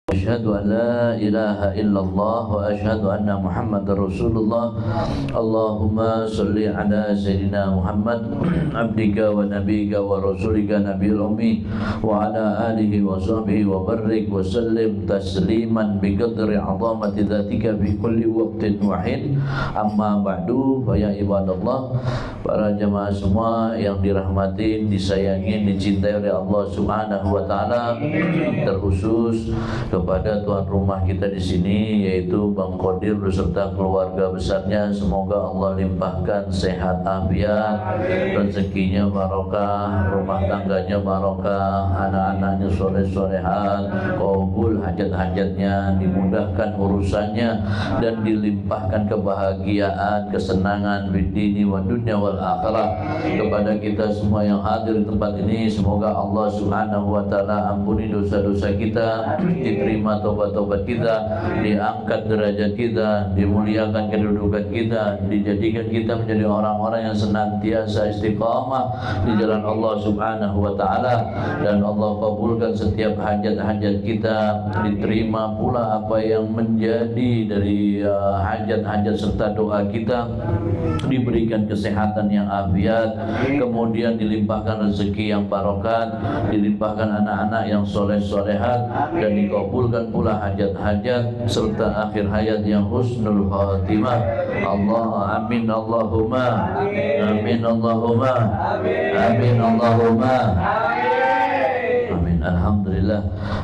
Asyhadu an la ilaha illallah wa asyhadu anna Muhammadar Rasulullah. Allahumma shalli ala sayyidina Muhammad abdika wa nabiyika wa rasulika nabiyil ummi wa ala alihi wa sahbihi wa barik wa sallim tasliman bi qadri 'azamati dzatika fi kulli waqtin wa hin. Amma ba'du, fa ya ibadallah, para jemaah semua yang dirahmati, disayangi, dicintai oleh Allah Subhanahu wa taala, terkhusus kepada tuan rumah kita di sini yaitu Bang Qadir beserta keluarga besarnya. Semoga Allah limpahkan sehat afiat, rezekinya barokah, rumah tangganya barokah, anak-anaknya soleh-solehat, qabul hajat-hajatnya, dimudahkan urusannya dan dilimpahkan kebahagiaan, kesenangan di dini wa dunya wal akhirah. Kepada kita semua yang hadir di tempat ini, semoga Allah Subhanahu wa taala ampuni dosa-dosa kita, diterima tobat-tobat kita, diangkat derajat kita, dimuliakan kedudukan kita, dijadikan kita menjadi orang-orang yang senantiasa istiqamah di jalan Allah Subhanahu wa taala, dan Allah kabulkan setiap hajat-hajat kita, diterima pula apa yang menjadi dari hajat-hajat serta doa kita, diberikan kesehatan yang afiat, kemudian dilimpahkan rezeki yang barokat, dilimpahkan anak-anak yang soleh-solehat, dan dikabulkan pula hajat-hajat serta akhir hayat yang husnul khatimah. Allah amin Allahumma amin Allahumma amin Allahumma amin.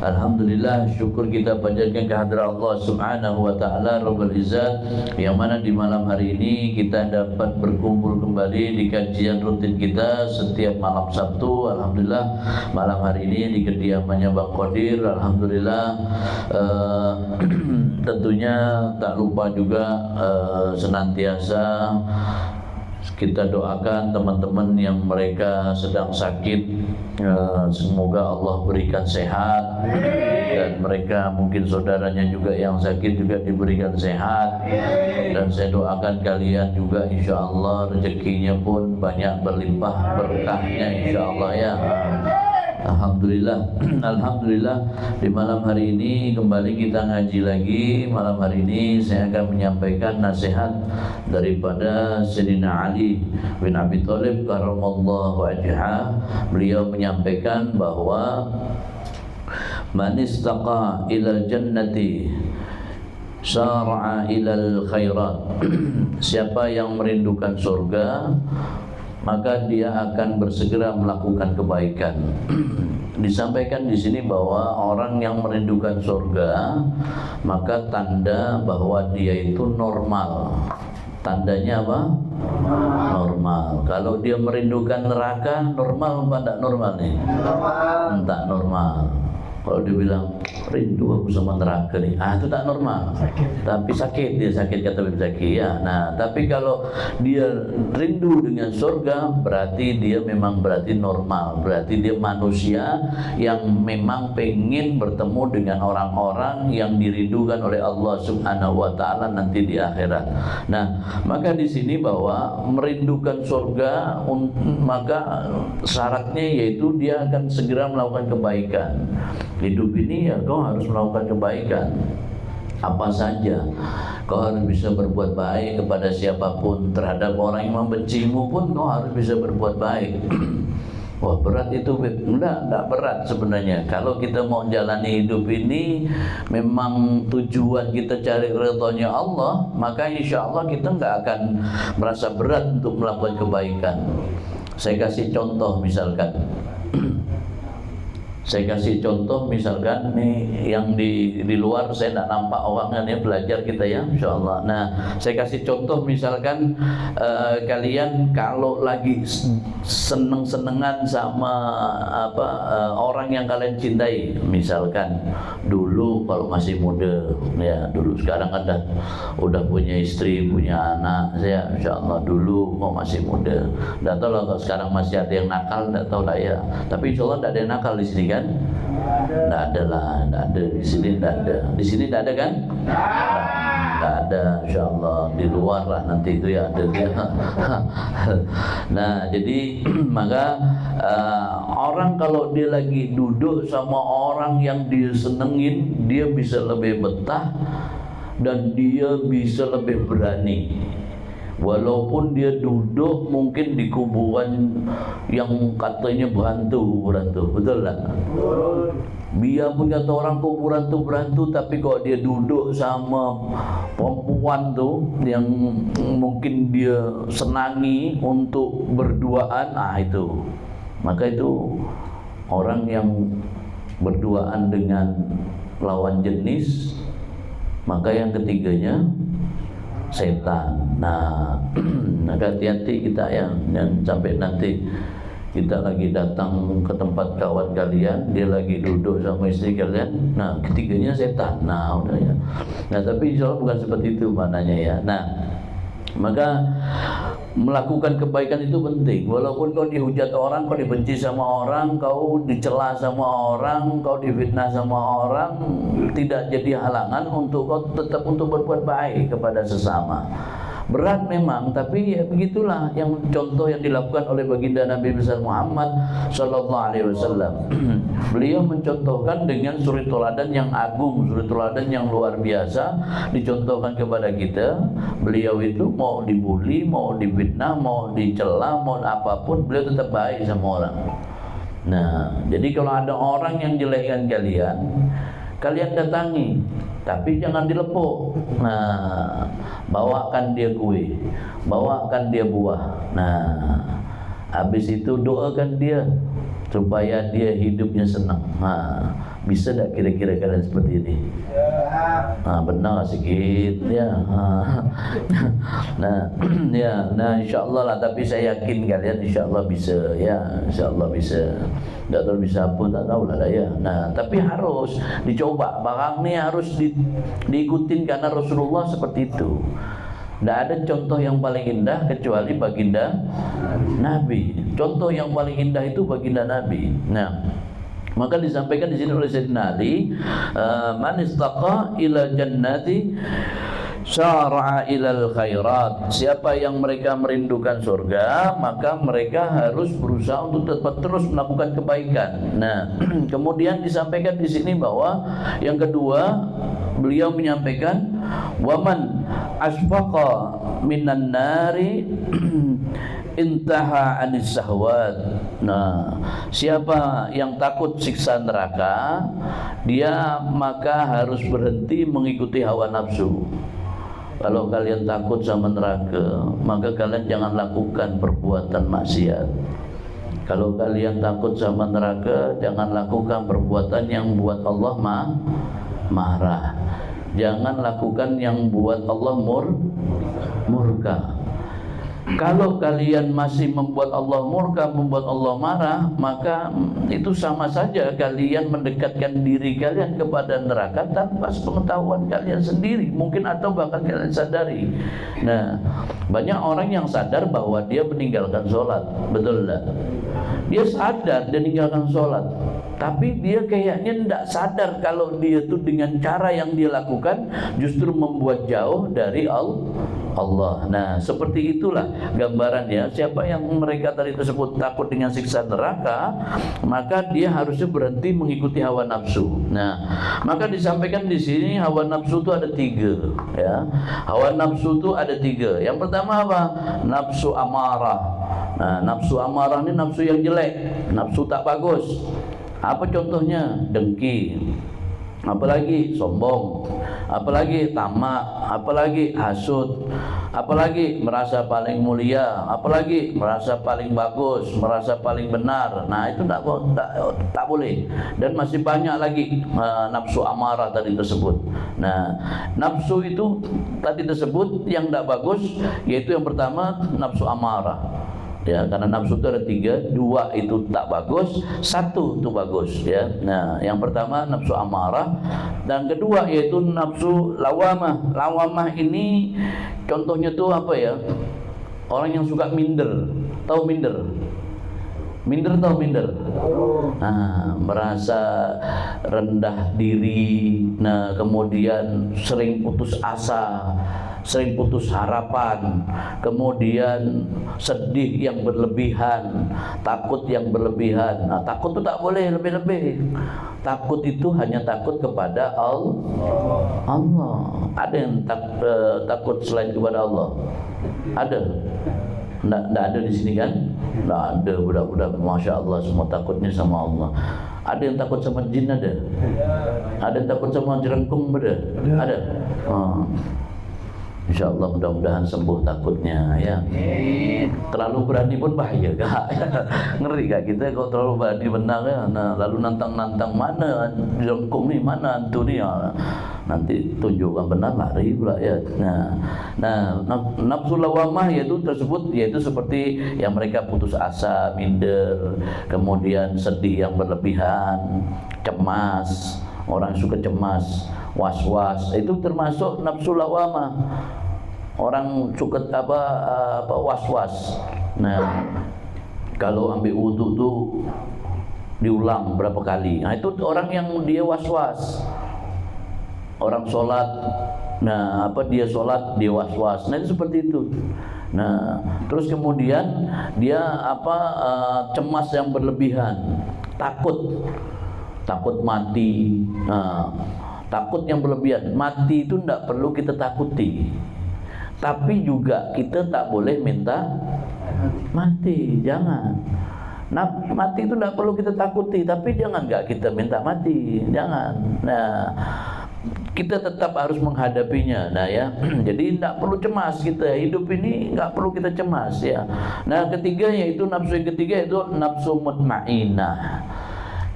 Alhamdulillah, syukur kita panjatkan kehadirat Allah Subhanahu wa taala Rabbul Izzat, yang mana di malam hari ini kita dapat berkumpul kembali di kajian rutin kita setiap malam Sabtu. Alhamdulillah, malam hari ini di kediamannya Bang Qadir. Alhamdulillah, tentunya tak lupa juga senantiasa kita doakan teman-teman yang mereka sedang sakit, semoga Allah berikan sehat, dan mereka mungkin saudaranya juga yang sakit juga diberikan sehat, dan saya doakan kalian juga insya Allah rezekinya pun banyak berlimpah berkahnya insya Allah ya. Alhamdulillah, alhamdulillah, di malam hari ini kembali kita ngaji lagi. Malam hari ini saya akan menyampaikan nasihat daripada Sayyidina Ali bin Abi Thalib karramallahu wajhah. Beliau menyampaikan bahwa man istaqa ilal jannati syara'a ilal khairat. Siapa yang merindukan surga, maka dia akan bersegera melakukan kebaikan. Disampaikan di sini bahwa orang yang merindukan surga, maka tanda bahwa dia itu normal. Tandanya apa? Normal. Kalau dia merindukan neraka, normal apa tidak normal nih? Tak normal. Kalau dia bilang rindu aku sama neraka nih, itu tak normal. Tapi sakit, dia sakit kata Habib Zaki ya. Nah, tapi kalau dia rindu dengan surga, berarti dia memang berarti normal. Berarti dia manusia yang memang pengen bertemu dengan orang-orang yang dirindukan oleh Allah Subhanahu wa taala nanti di akhirat. Nah, maka di sini bahwa merindukan surga, maka syaratnya yaitu dia akan segera melakukan kebaikan. Hidup ini ya kau harus melakukan kebaikan apa saja. Kau harus bisa berbuat baik kepada siapapun, terhadap orang yang membencimu pun kau harus bisa berbuat baik. Wah, berat itu, enggak berat sebenarnya. Kalau kita mau jalani hidup ini memang tujuan kita cari ridhonya Allah, maka insya Allah kita enggak akan merasa berat untuk melakukan kebaikan. Saya kasih contoh misalkan. Saya kasih contoh misalkan nih, yang di luar saya tidak nampak orangnya, nih belajar kita ya insyaallah. Nah, saya kasih contoh misalkan kalian kalau lagi seneng-senengan sama orang yang kalian cintai, misalkan dulu kalau masih muda ya, dulu sekarang kan udah punya istri, punya anak. Saya insyaallah dulu mau masih muda. Tidak tahu lah kalau sekarang masih ada yang nakal, tidak tahu lah ya. Tapi insyaallah tidak ada yang nakal di sini kan? Tidak ada lah, tidak ada di sini, tidak ada. Di sini tidak ada kan? nggak ada, insyaallah di luar lah nanti itu ya ada dia. Nah jadi maka orang kalau dia lagi duduk sama orang yang dia senengin, dia bisa lebih betah dan dia bisa lebih berani. Walaupun dia duduk mungkin di kuburan yang katanya berhantu, betul tak? Biarpun kata orang kuburan tu berhantu, tapi kalau dia duduk sama perempuan tu yang mungkin dia senangi untuk berduaan, itu, maka itu orang yang berduaan dengan lawan jenis, maka yang ketiganya setan. Nah, hati-hati kita ya, dan sampai nanti kita lagi datang ke tempat kawan kalian, dia lagi duduk sama istri kalian, nah ketiganya setan. Nah udah ya. Nah tapi insya Allah bukan seperti itu maknanya ya. Nah maka melakukan kebaikan itu penting. Walaupun kau dihujat orang, kau dibenci sama orang, kau dicela sama orang, kau difitnah sama orang, tidak jadi halangan untuk kau tetap untuk berbuat baik kepada sesama. Berat memang, tapi ya begitulah yang contoh yang dilakukan oleh baginda Nabi besar Muhammad sallallahu alaihi wasallam. Beliau mencontohkan dengan suri teladan yang agung, suri teladan yang luar biasa dicontohkan kepada kita. Beliau itu mau dibully, mau difitnah, mau dicela, mau apapun, beliau tetap baik sama orang. Nah, jadi kalau ada orang yang jelekkan kalian, kalian datangi, tapi jangan dilepuk. Nah, bawakan dia kue, bawakan dia buah. Nah, habis itu doakan dia supaya dia hidupnya senang. Nah, bisa tak kira-kira kalian seperti ini? Nah, benar sikit ya. Nah, ya, nah insyaallah lah. Tapi saya yakin kalian insyaallah bisa ya, insyaallah bisa. Tidak tahu bisa apa, tak tahu lah ya. Nah, tapi harus dicoba. Barang ni harus diikutin karena Rasulullah seperti itu. Tidak ada contoh yang paling indah kecuali baginda Nabi. Contoh yang paling indah itu baginda Nabi. Nah, maka disampaikan di sini oleh Sayyidina Ali, man istaqa ila jannati syara'a ilal khairat. Siapa yang mereka merindukan surga, maka mereka harus berusaha untuk tetap terus melakukan kebaikan. Nah, kemudian disampaikan di sini bahwa yang kedua, beliau menyampaikan waman asfaqa minan nari intaha anis sahwat. Nah, siapa yang takut siksa neraka, dia maka harus berhenti mengikuti hawa nafsu. Kalau kalian takut sama neraka, maka kalian jangan lakukan perbuatan maksiat. Kalau kalian takut sama neraka, jangan lakukan perbuatan yang buat Allah marah. Jangan lakukan yang buat Allah murka. Kalau kalian masih membuat Allah murka, membuat Allah marah, maka itu sama saja kalian mendekatkan diri kalian kepada neraka tanpa sepengetahuan kalian sendiri, mungkin atau bahkan kalian sadari. Nah, banyak orang yang sadar bahwa dia meninggalkan sholat, betul tak? Dia sadar dia meninggalkan sholat, tapi dia kayaknya tidak sadar kalau dia itu dengan cara yang dia lakukan justru membuat jauh dari Allah. Nah, seperti itulah gambarannya. Siapa yang mereka tadi tersebut takut dengan siksa neraka, maka dia harusnya berhenti mengikuti hawa nafsu. Nah, maka disampaikan di sini hawa nafsu itu ada 3, ya. Hawa nafsu itu ada 3. Yang pertama apa? Nafsu amarah. Nah, nafsu amarah ini nafsu yang jelek, nafsu tak bagus. Apa contohnya? Dengki, apalagi sombong, apalagi tamak, apalagi hasud, apalagi merasa paling mulia, apalagi merasa paling bagus, merasa paling benar. Nah, itu tak boleh. Dan masih banyak lagi nafsu amarah tadi tersebut. Nah, nafsu itu tadi tersebut yang tak bagus, yaitu yang pertama nafsu amarah. Ya, karena nafsu itu ada 3, 2 itu tak bagus, 1 itu bagus, ya. Nah, yang pertama nafsu amarah, dan kedua yaitu nafsu lawamah. Lawamah ini contohnya tuh apa ya? Orang yang suka minder. Tahu minder? Minder tau minder? Merasa rendah diri, nah kemudian sering putus asa, sering putus harapan, kemudian sedih yang berlebihan, takut yang berlebihan. Nah, takut itu tak boleh lebih-lebih. Takut itu hanya takut kepada Allah. Ada yang takut selain kepada Allah? Ada? Nggak ada di sini kan? Nggak ada. Budak-budak Masya Allah semua takutnya sama Allah. Ada yang takut sama jin? Ada? Ada yang takut sama jerengkung? Ada? Insya Allah mudah-mudahan sembuh takutnya ya. Terlalu berani pun bahaya kak. Ngeri kak kita kalau terlalu berani benar ya. Nah, lalu nantang-nantang mana jerengkung nih, mana hantu nih ya. Nanti tunjukkan benar lari pula ya. Nah, nafsu lawamah yaitu seperti yang mereka putus asa, minder, kemudian sedih yang berlebihan, cemas. Orang suka cemas, was-was, itu termasuk nafsu lawamah. Orang suka was-was. Nah, kalau ambil wudhu tuh diulang berapa kali. Nah, itu orang yang dia was-was. Orang sholat, nah dia sholat dia was-was. Nah, itu seperti itu. Nah, terus kemudian dia cemas yang berlebihan, takut mati. Takut yang berlebihan. Mati itu tidak perlu kita takuti, tapi juga kita tak boleh minta mati. Jangan. Nah, mati itu tidak perlu kita takuti, tapi jangan nggak kita minta mati. Jangan. Nah, kita tetap harus menghadapinya. Nah ya, jadi tidak perlu cemas kita. Hidup ini nggak perlu kita cemas ya. Nah, ketiga yaitu nafsu yang ketiga yaitu nafsu mutmainnah.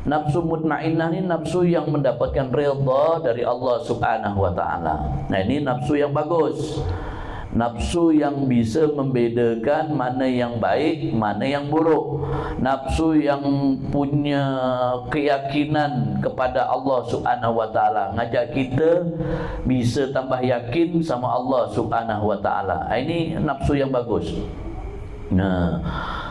Nafsu mutmainnah ini nafsu yang mendapatkan ridha dari Allah Subhanahu wa taala. Nah, ini nafsu yang bagus. Nafsu yang bisa membedakan mana yang baik, mana yang buruk. Nafsu yang punya keyakinan kepada Allah Subhanahu wa taala, ngajak kita bisa tambah yakin sama Allah Subhanahu wa taala. Ini nafsu yang bagus. Nah,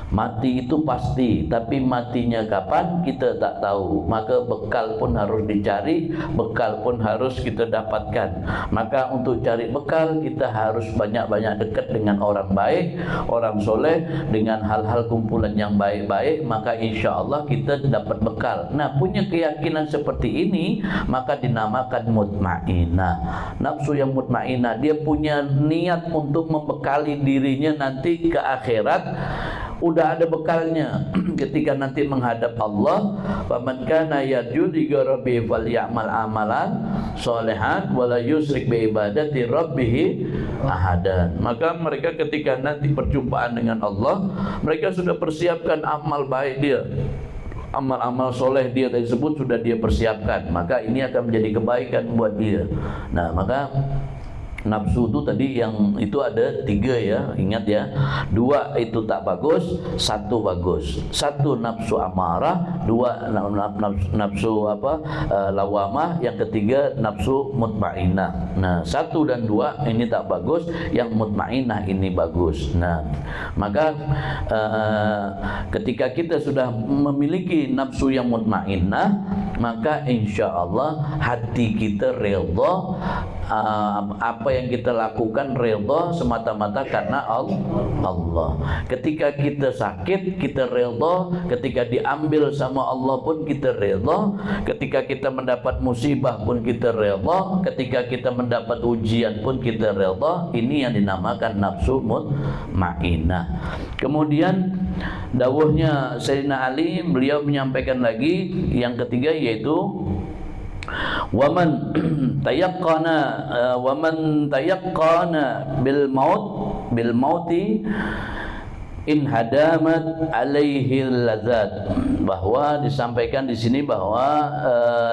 mati itu pasti, tapi matinya kapan kita tak tahu. Maka bekal pun harus dicari, bekal pun harus kita dapatkan. Maka untuk cari bekal kita harus banyak-banyak dekat dengan orang baik, orang soleh, dengan hal-hal kumpulan yang baik-baik. Maka insya Allah kita dapat bekal. Nah, punya keyakinan seperti ini maka dinamakan mutmainnah. Nafsu yang mutmainnah, dia punya niat untuk membekali dirinya nanti ke akhirat. Udah ada bekalnya ketika nanti menghadap Allah. Faman kana yarju liqa rabbih falyamal amalan sholihan wala yusyrik bi ibadati rabbih ahadan. Maka mereka ketika nanti perjumpaan dengan Allah, mereka sudah persiapkan amal baik dia, amal-amal soleh dia tersebut sudah dia persiapkan. Maka ini akan menjadi kebaikan buat dia. Nah, maka nafsu itu tadi yang itu ada 3 ya, ingat ya. 2 itu tak bagus, 1 bagus. 1 nafsu amarah, 2 nafsu lawamah, yang ketiga nafsu mutmainnah. Nah, 1 dan 2 ini tak bagus, yang mutmainnah ini bagus. Nah, maka ketika kita sudah memiliki nafsu yang mutmainnah, maka insya Allah hati kita redha. Apa yang kita lakukan redha semata-mata karena Allah. Ketika kita sakit kita redha, ketika diambil sama Allah pun kita redha, ketika kita mendapat musibah pun kita redha, ketika kita mendapat ujian pun kita redha. Ini yang dinamakan nafsu mutmainnah. Kemudian dawuhnya Sayyidina Ali, beliau menyampaikan lagi yang ketiga yaitu waman tayaqqana bil mauti in hadamat alaihi lazat. Bahwa disampaikan di sini bahwa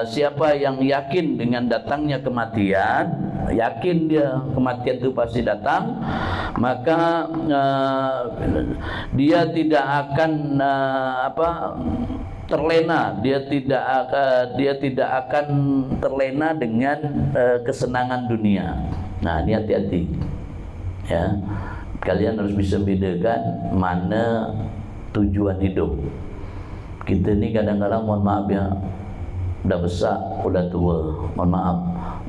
siapa yang yakin dengan datangnya kematian, yakin dia kematian itu pasti datang, maka dia tidak akan terlena, dia tidak akan terlena dengan kesenangan dunia. Nah, ini hati-hati ya. Kalian harus bisa bedakan mana tujuan hidup. Kita ni kadang-kadang mohon maaf ya, udah besar, udah tua. Mohon maaf,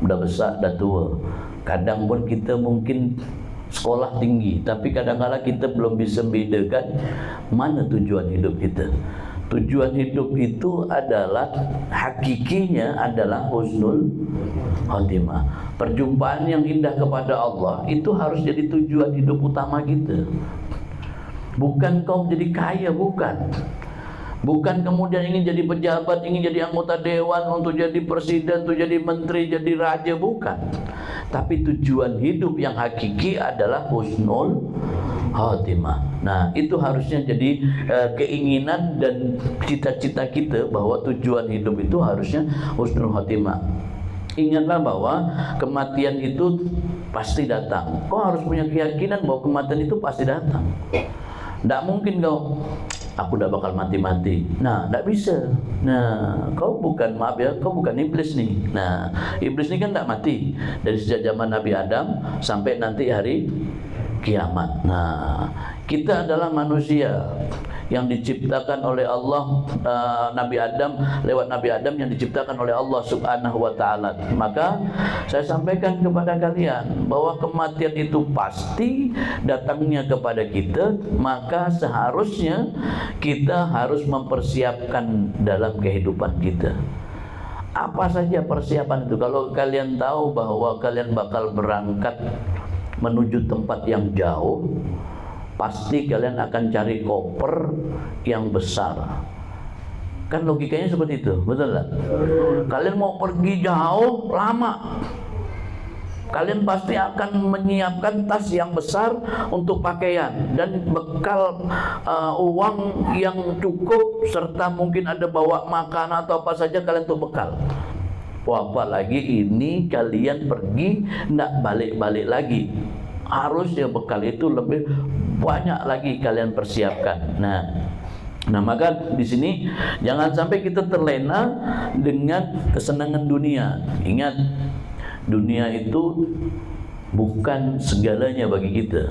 udah besar, udah tua. Kadang pun kita mungkin sekolah tinggi, tapi kadang-kadang kita belum bisa membedakan mana tujuan hidup kita. Tujuan hidup itu adalah, hakikinya adalah husnul khatimah. Perjumpaan yang indah kepada Allah itu harus jadi tujuan hidup utama kita. Bukan kau menjadi kaya, bukan. Bukan kemudian ingin jadi pejabat, ingin jadi anggota dewan, untuk jadi presiden, untuk jadi menteri, jadi raja, bukan. Tapi tujuan hidup yang hakiki adalah husnul khatimah. Nah, itu harusnya jadi keinginan dan cita-cita kita, bahwa tujuan hidup itu harusnya husnul khatimah. Ingatlah bahwa kematian itu pasti datang. Kau harus punya keyakinan bahwa kematian itu pasti datang. Tidak mungkin kau, aku udah bakal mati-mati. Nah, tidak bisa. Nah, kau bukan, maaf ya, kau bukan iblis nih. Nah, iblis ini kan tidak mati dari sejak zaman Nabi Adam sampai nanti hari kiamat. Nah, kita adalah manusia yang diciptakan oleh Allah, Nabi Adam, lewat Nabi Adam yang diciptakan oleh Allah Subhanahu wa Ta'ala. Maka saya sampaikan kepada kalian bahwa kematian itu pasti datangnya kepada kita. Maka seharusnya kita harus mempersiapkan dalam kehidupan kita. Apa saja persiapan itu? Kalau kalian tahu bahwa kalian bakal berangkat menuju tempat yang jauh, pasti kalian akan cari koper yang besar. Kan logikanya seperti itu, betul tak? Kalian mau pergi jauh, lama, kalian pasti akan menyiapkan tas yang besar untuk pakaian dan bekal uang yang cukup, serta mungkin ada bawa makanan atau apa saja kalian untuk bekal. Wah, apalagi ini kalian pergi tidak balik-balik lagi, harusnya bekal itu lebih banyak lagi kalian persiapkan. Nah, maka di sini jangan sampai kita terlena dengan kesenangan dunia. Ingat, dunia itu bukan segalanya bagi kita.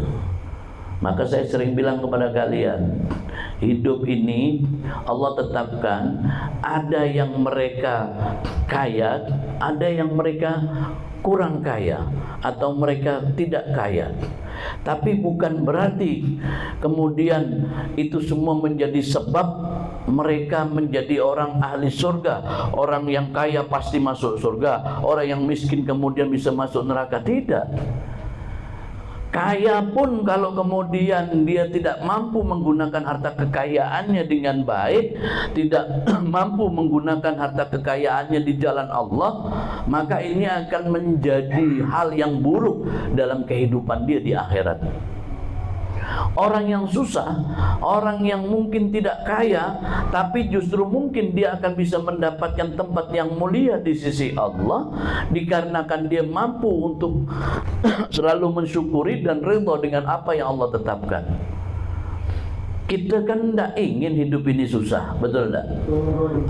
Maka saya sering bilang kepada kalian, hidup ini Allah tetapkan, ada yang mereka kaya, ada yang mereka kurang kaya, atau mereka tidak kaya. Tapi bukan berarti kemudian itu semua menjadi sebab mereka menjadi orang ahli surga. Orang yang kaya pasti masuk surga, orang yang miskin kemudian bisa masuk neraka. Tidak. Kaya pun kalau kemudian dia tidak mampu menggunakan harta kekayaannya dengan baik, tidak mampu menggunakan harta kekayaannya di jalan Allah, maka ini akan menjadi hal yang buruk dalam kehidupan dia di akhirat. Orang yang susah, orang yang mungkin tidak kaya, tapi justru mungkin dia akan bisa mendapatkan tempat yang mulia di sisi Allah, dikarenakan dia mampu untuk selalu mensyukuri dan ridha dengan apa yang Allah tetapkan. Kita kan tidak ingin hidup ini susah, betul tak?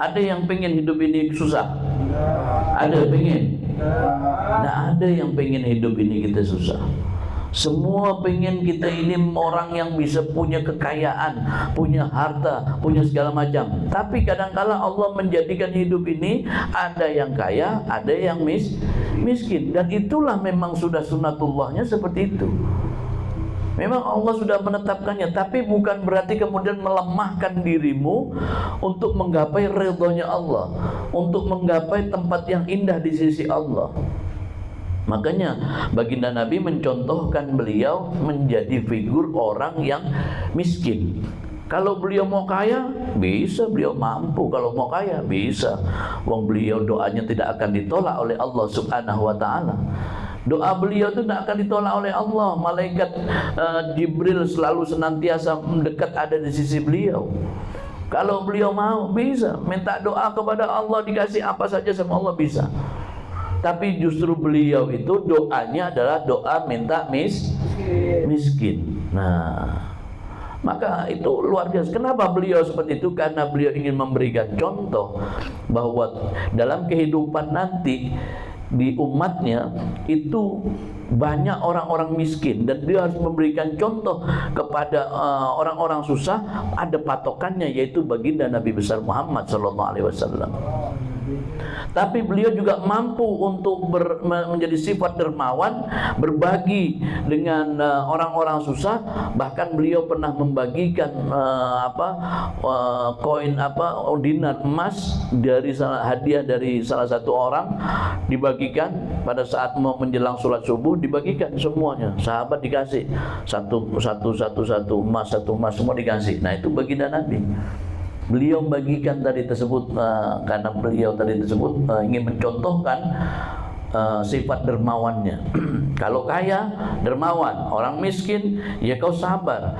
Ada yang pengen hidup ini susah? Ada pengen? Tidak ada yang pengen hidup ini kita susah. Semua pengen kita ini orang yang bisa punya kekayaan, punya harta, punya segala macam. Tapi kadang-kala Allah menjadikan hidup ini ada yang kaya, ada yang miskin. Dan itulah memang sudah sunatullahnya seperti itu. Memang Allah sudah menetapkannya, tapi bukan berarti kemudian melemahkan dirimu untuk menggapai ridhonya Allah, untuk menggapai tempat yang indah di sisi Allah. Makanya baginda Nabi mencontohkan beliau menjadi figur orang yang miskin. Kalau beliau mau kaya, bisa, beliau mampu. Kalau mau kaya, bisa. Wong beliau doanya tidak akan ditolak oleh Allah Subhanahu wa Ta'ala. Doa beliau itu tidak akan ditolak oleh Allah. Malaikat Jibril selalu senantiasa mendekat ada di sisi beliau. Kalau beliau mau, bisa minta doa kepada Allah, dikasih apa saja sama Allah, bisa. Tapi justru beliau itu doanya adalah doa minta miskin. Nah, maka itu luar biasa. Kenapa beliau seperti itu? Karena beliau ingin memberikan contoh bahwa dalam kehidupan nanti di umatnya itu banyak orang-orang miskin, dan dia harus memberikan contoh kepada orang-orang susah. Ada patokannya, yaitu baginda Nabi besar Muhammad SAW. Tapi beliau juga mampu untuk menjadi sifat dermawan, berbagi dengan orang-orang susah. Bahkan beliau pernah membagikan koin dinar emas dari hadiah dari salah satu orang, dibagikan pada saat mau menjelang sholat subuh, dibagikan semuanya. Sahabat dikasih satu emas semua dikasih. Nah, itu baginda Nabi. Beliau membagikan tadi tersebut karena beliau tadi tersebut ingin mencontohkan sifat dermawannya. Kalau kaya, dermawan. Orang miskin, ya kau sabar.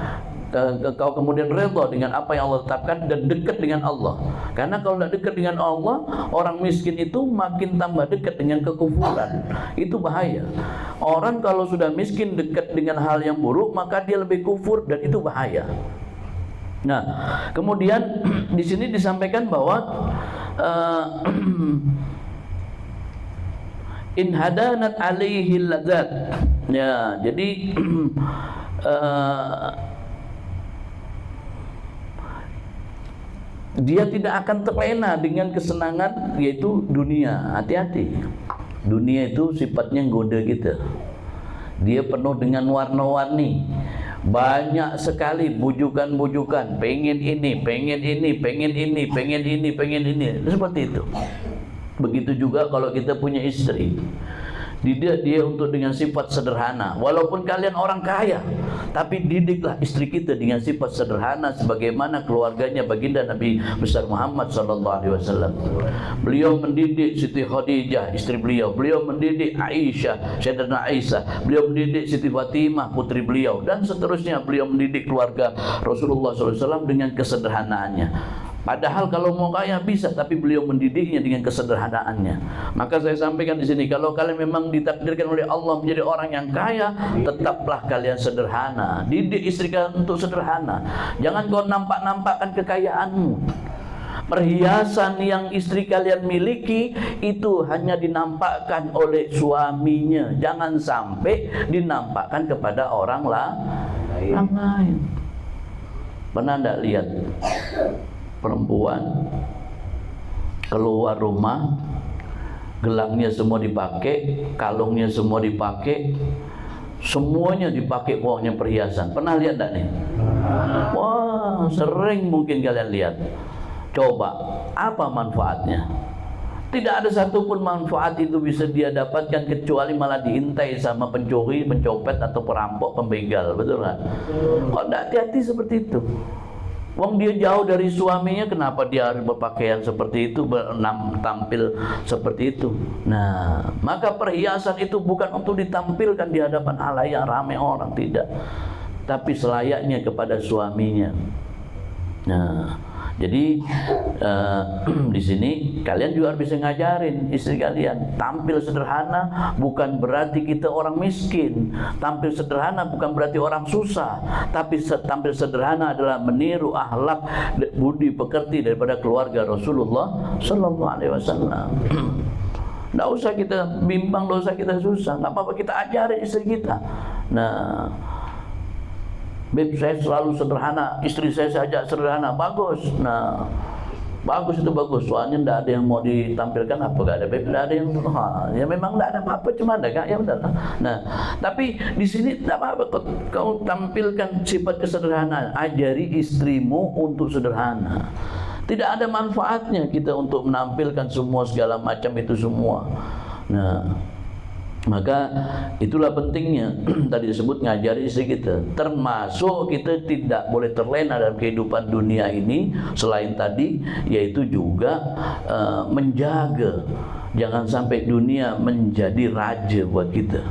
Kau kemudian redha dengan apa yang Allah tetapkan dan dekat dengan Allah. Karena kalau tidak dekat dengan Allah, orang miskin itu makin tambah dekat dengan kekufuran. Itu bahaya. Orang kalau sudah miskin dekat dengan hal yang buruk, maka dia lebih kufur, dan itu bahaya. Nah, kemudian di sini disampaikan bahwa in hadanat alaihi ladzat. Ya, jadi dia tidak akan terlena dengan kesenangan, yaitu dunia. Hati-hati. Dunia itu sifatnya goda kita. Dia penuh dengan warna-warni. Banyak sekali bujukan-bujukan, pengen ini, pengen ini, pengen ini, pengen ini, pengen ini. Seperti itu. Begitu juga kalau kita punya istri. Didik dia untuk dengan sifat sederhana. Walaupun kalian orang kaya, tapi didiklah istri kita dengan sifat sederhana sebagaimana keluarganya baginda Nabi besar Muhammad SAW. Beliau mendidik Siti Khadijah, istri beliau. Beliau mendidik Aisyah, Sayyidatina Aisyah. Beliau mendidik Siti Fatimah, putri beliau, dan seterusnya. Beliau mendidik keluarga Rasulullah SAW dengan kesederhanaannya. Padahal kalau mau kaya bisa, tapi beliau mendidiknya dengan kesederhanaannya. Maka saya sampaikan di sini, kalau kalian memang ditakdirkan oleh Allah menjadi orang yang kaya, tetaplah kalian sederhana. Didik istri kalian untuk sederhana. Jangan kau nampak-nampakkan kekayaanmu. Perhiasan yang istri kalian miliki itu hanya dinampakkan oleh suaminya. Jangan sampai dinampakkan kepada orang lain. Pernah tidak lihat perempuan keluar rumah, gelangnya semua dipakai, kalungnya semua dipakai, semuanya dipakai, pokoknya perhiasan. Pernah lihat tak nih? Wah, sering mungkin kalian lihat. Coba, apa manfaatnya? Tidak ada satupun manfaat itu bisa dia dapatkan, kecuali malah diintai sama pencuri, pencopet, atau perampok, pembegal. Betul nggak? Kok tidak hati-hati seperti itu? Wong dia jauh dari suaminya, kenapa dia harus berpakaian seperti itu, tampil seperti itu? Nah, maka perhiasan itu bukan untuk ditampilkan di hadapan halayak ramai orang, tidak. Tapi selayaknya kepada suaminya. Nah, jadi di sini kalian juga bisa ngajarin istri kalian tampil sederhana bukan berarti kita orang miskin. Tampil sederhana bukan berarti orang susah. Tapi tampil sederhana adalah meniru akhlak budi pekerti daripada keluarga Rasulullah Sallallahu Alaihi Wasallam. Nggak usah kita bimbang, nggak usah kita susah. Nggak apa-apa, kita ajarin istri kita. Nah, Beb, saya selalu sederhana, istri saya ajak sederhana, bagus. Nah, bagus itu bagus. Soalnya tidak ada yang mau ditampilkan apa, gak ada, Beb, tidak ada yang, ya memang tidak ada apa-apa, cuma ada, ya benar. Nah, tapi di sini tidak apa-apa. Kau tampilkan sifat kesederhanaan, ajari istrimu untuk sederhana. Tidak ada manfaatnya kita untuk menampilkan semua segala macam itu semua. Nah, maka itulah pentingnya tadi disebut ngajari istri kita. Termasuk kita tidak boleh terlena dalam kehidupan dunia ini. Selain tadi, yaitu juga menjaga jangan sampai dunia menjadi raja buat kita.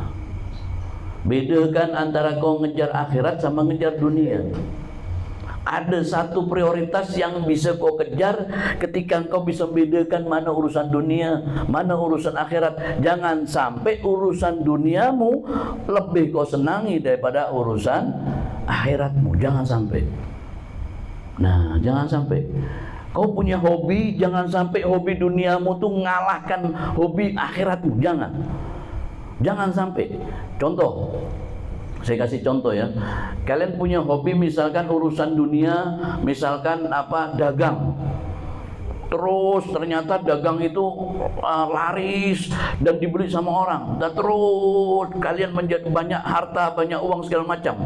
Bedakan antara kau ngejar akhirat sama ngejar dunia. Ada satu prioritas yang bisa kau kejar ketika kau bisa membedakan mana urusan dunia, mana urusan akhirat. Jangan sampai urusan duniamu lebih kau senangi daripada urusan akhiratmu. Jangan sampai. Nah, jangan sampai. Kau punya hobi, jangan sampai hobi duniamu tuh ngalahkan hobi akhiratmu. Jangan sampai. Contoh, saya kasih contoh ya. Kalian punya hobi misalkan urusan dunia, misalkan dagang. Terus ternyata dagang itu laris dan dibeli sama orang, dan terus kalian menjadi banyak harta, banyak uang segala macam.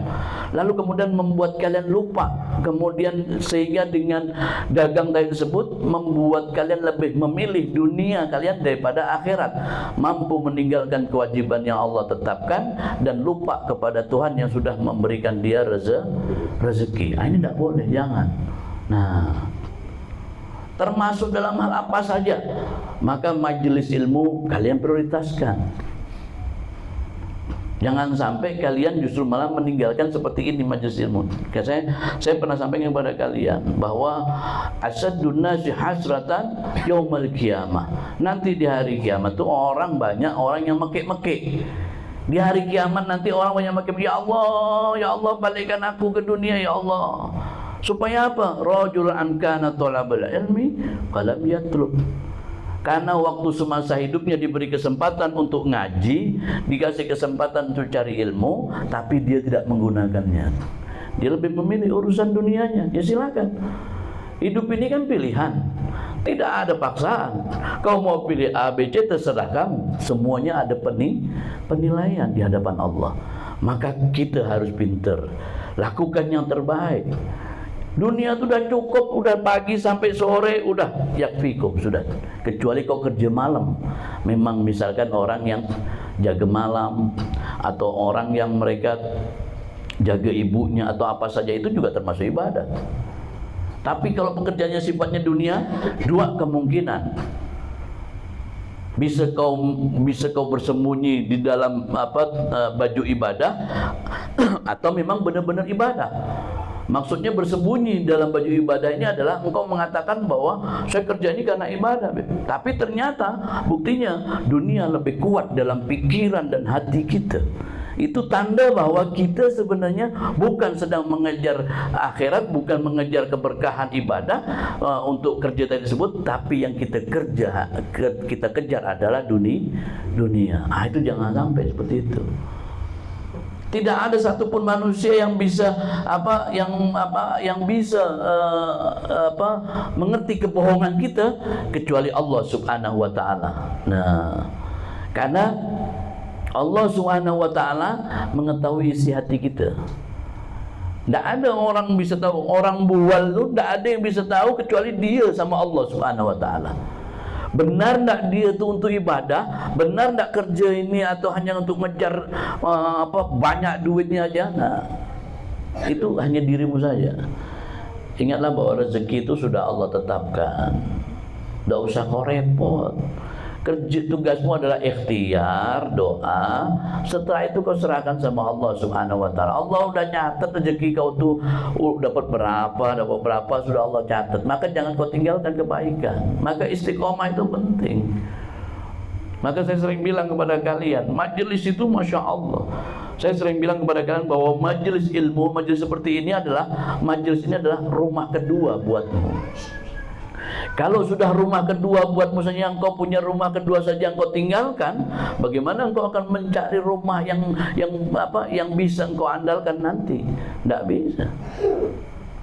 Lalu kemudian membuat kalian lupa, kemudian sehingga dengan dagang tadi tersebut membuat kalian lebih memilih dunia kalian daripada akhirat, mampu meninggalkan kewajiban yang Allah tetapkan dan lupa kepada Tuhan yang sudah memberikan dia rezeki. Ini tidak boleh, jangan. Nah, termasuk dalam hal apa saja, maka majelis ilmu kalian prioritaskan. Jangan sampai kalian justru malah meninggalkan seperti ini majelis ilmu. Saya pernah sampaikan kepada kalian bahwa asaddun nasi hasratan yaumal qiyamah. Nanti di hari kiamat tuh banyak orang yang mekek-mekek. Di hari kiamat nanti orang banyak mekek, ya Allah balikkan aku ke dunia ya Allah. Supaya apa? Rajul an kana talabul ilmi falam yatlub. Karena waktu semasa hidupnya diberi kesempatan untuk ngaji, dikasih kesempatan untuk cari ilmu, tapi dia tidak menggunakannya. Dia lebih memilih urusan dunianya. Ya silakan. Hidup ini kan pilihan. Tidak ada paksaan. Kau mau pilih A, B, C, terserah kamu. Semuanya ada penilaian di hadapan Allah. Maka kita harus pintar. Lakukan yang terbaik. Dunia itu udah cukup, udah pagi sampai sore, udah yakfikum, sudah. Kecuali kau kerja malam. Memang misalkan orang yang jaga malam, atau orang yang mereka jaga ibunya atau apa saja, itu juga termasuk ibadah. Tapi kalau pekerjaannya sifatnya dunia, dua kemungkinan. Bisa kau bersembunyi di dalam baju ibadah, atau memang benar-benar ibadah. Maksudnya bersembunyi dalam baju ibadah ini adalah engkau mengatakan bahwa saya kerja ini karena ibadah, tapi ternyata buktinya dunia lebih kuat dalam pikiran dan hati kita. Itu tanda bahwa kita sebenarnya bukan sedang mengejar akhirat, bukan mengejar keberkahan ibadah untuk kerja tersebut, tapi yang kita kejar adalah dunia. Itu jangan sampai seperti itu. Tidak ada satupun manusia yang bisa mengerti kebohongan kita kecuali Allah Subhanahu wa taala. Nah, karena Allah Subhanahu wa taala mengetahui isi hati kita. Tidak ada orang bisa tahu, orang bual itu tidak ada yang bisa tahu kecuali dia sama Allah Subhanahu wa taala. Benar tidak dia itu untuk ibadah? Benar tidak kerja ini atau hanya untuk ngejar banyak duitnya aja? Nah, itu hanya dirimu saja. Ingatlah bahwa rezeki itu sudah Allah tetapkan. Tidak usah kau repot. Kerja tugasmu adalah ikhtiar, doa. Setelah itu kau serahkan sama Allah Subhanahu wa taala. Allah udah nyatet rezeki kau tuh dapat berapa sudah Allah catat. Maka jangan kau tinggalkan kebaikan. Maka istiqomah itu penting. Maka saya sering bilang kepada kalian, majelis itu Masya Allah. Saya sering bilang kepada kalian bahwa majelis ilmu, majelis seperti ini adalah rumah kedua buatmu. Kalau sudah rumah kedua buatmu saja, engkau punya rumah kedua saja engkau tinggalkan, bagaimana engkau akan mencari rumah yang bisa engkau andalkan nanti? Tidak bisa.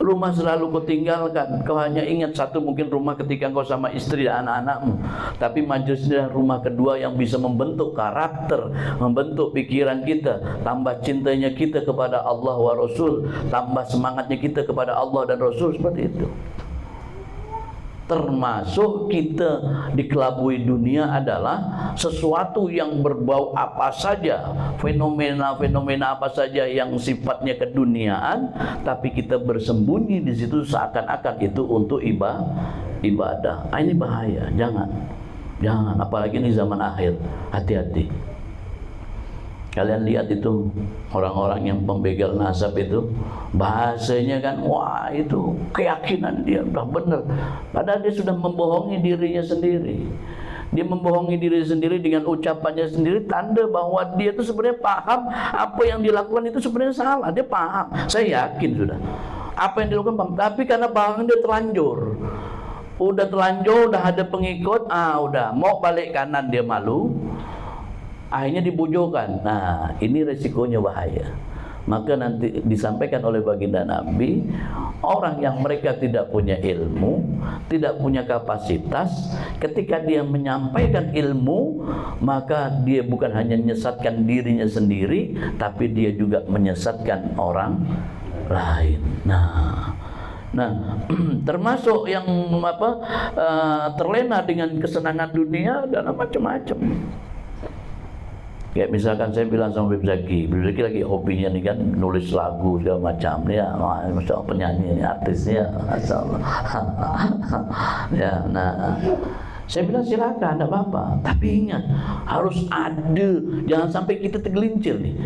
Rumah selalu kau tinggalkan. Kau hanya ingat satu mungkin rumah ketika engkau sama istri dan anak-anakmu. Tapi majelis adalah rumah kedua yang bisa membentuk karakter, membentuk pikiran kita, tambah cintanya kita kepada Allah wa Rasul, tambah semangatnya kita kepada Allah dan Rasul, seperti itu. Termasuk kita dikelabui dunia adalah sesuatu yang berbau apa saja, fenomena apa saja yang sifatnya keduniaan, tapi kita bersembunyi di situ seakan-akan itu untuk ibadah. Ini bahaya, jangan, apalagi ini zaman akhir, hati-hati. Kalian lihat itu orang-orang yang pembegal nasab itu, bahasanya kan, wah itu keyakinan dia udah benar. Padahal dia sudah membohongi dirinya sendiri. Dia membohongi diri sendiri dengan ucapannya sendiri, tanda bahwa dia itu sebenarnya paham apa yang dilakukan itu sebenarnya salah. Dia paham, saya yakin sudah. Apa yang dilakukan paham, tapi karena paham dia terlanjur. Udah telanjur, udah ada pengikut, udah mau balik kanan dia malu, akhirnya dibujurkan. Nah, ini resikonya bahaya. Maka nanti disampaikan oleh baginda Nabi, orang yang mereka tidak punya ilmu, tidak punya kapasitas, ketika dia menyampaikan ilmu, maka dia bukan hanya menyesatkan dirinya sendiri, tapi dia juga menyesatkan orang lain. Nah, termasuk yang terlena dengan kesenangan dunia dan macam-macam. Kayak misalkan saya bilang sama Bib Zaki lagi hobinya nih kan nulis lagu segala macam ya, masya Allah penyanyi ini artisnya, masya Allah. Ya, nah saya bilang silakan, tidak apa-apa. Tapi ingat harus ada, jangan sampai kita tergelincir nih.